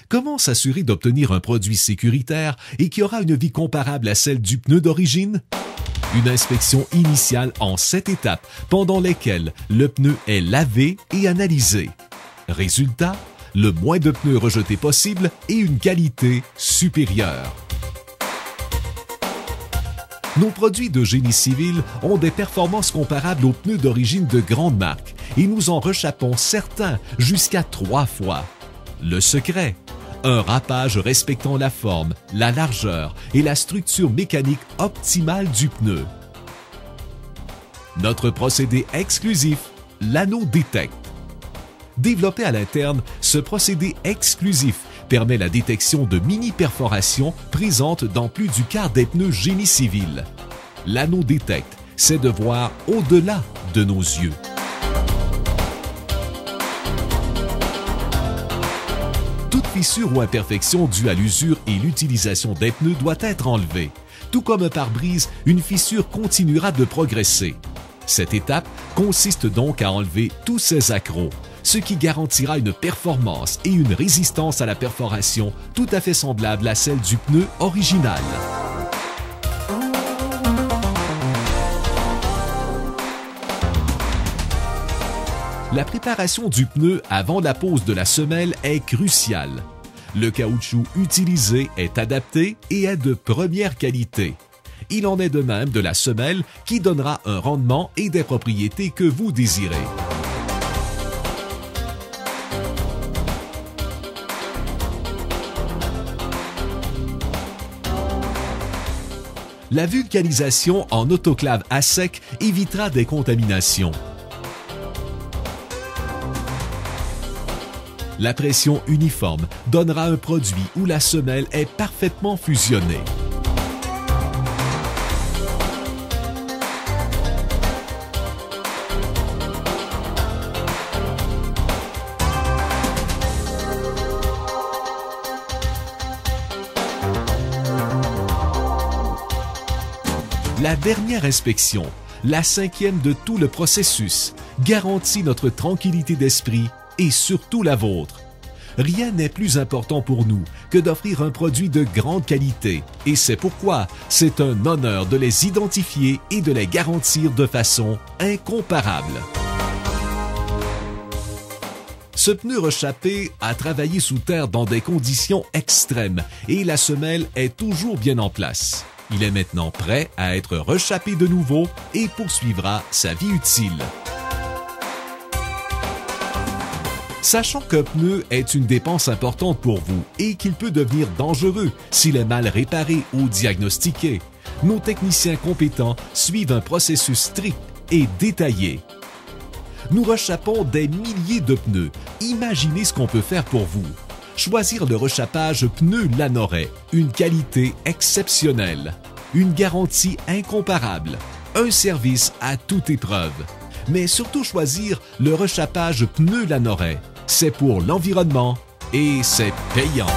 comment s'assurer d'obtenir un produit sécuritaire et qui aura une vie comparable à celle du pneu d'origine? Une inspection initiale en 7 étapes pendant lesquelles le pneu est lavé et analysé. Résultat, le moins de pneus rejetés possible et une qualité supérieure. Nos produits de génie civil ont des performances comparables aux pneus d'origine de grandes marques et nous en rechappons certains jusqu'à 3 fois. Le secret? Un râpage respectant la forme, la largeur et la structure mécanique optimale du pneu. Notre procédé exclusif, l'Anneau Detect. Développé à l'interne, ce procédé exclusif permet la détection de mini-perforations présentes dans plus du quart des pneus génie civil. L'Anneau Detect, c'est de voir au-delà de nos yeux. Toute fissure ou imperfection due à l'usure et l'utilisation des pneus doit être enlevée. Tout comme un pare-brise, une fissure continuera de progresser. Cette étape consiste donc à enlever tous ces accros, ce qui garantira une performance et une résistance à la perforation tout à fait semblable à celle du pneu original. La préparation du pneu avant la pose de la semelle est cruciale. Le caoutchouc utilisé est adapté et est de première qualité. Il en est de même de la semelle qui donnera un rendement et des propriétés que vous désirez. La vulcanisation en autoclave à sec évitera des contaminations. La pression uniforme donnera un produit où la semelle est parfaitement fusionnée. La dernière inspection, la 5e de tout le processus, garantit notre tranquillité d'esprit et surtout la vôtre. Rien n'est plus important pour nous que d'offrir un produit de grande qualité et c'est pourquoi c'est un honneur de les identifier et de les garantir de façon incomparable. Ce pneu rechappé a travaillé sous terre dans des conditions extrêmes et la semelle est toujours bien en place. Il est maintenant prêt à être rechappé de nouveau et poursuivra sa vie utile. Sachant qu'un pneu est une dépense importante pour vous et qu'il peut devenir dangereux s'il est mal réparé ou diagnostiqué, nos techniciens compétents suivent un processus strict et détaillé. Nous rechappons des milliers de pneus. Imaginez ce qu'on peut faire pour vous. Choisir le rechappage pneu Lanoret, une qualité exceptionnelle, une garantie incomparable, un service à toute épreuve. Mais surtout choisir le rechappage pneu Lanoret, c'est pour l'environnement et c'est payant.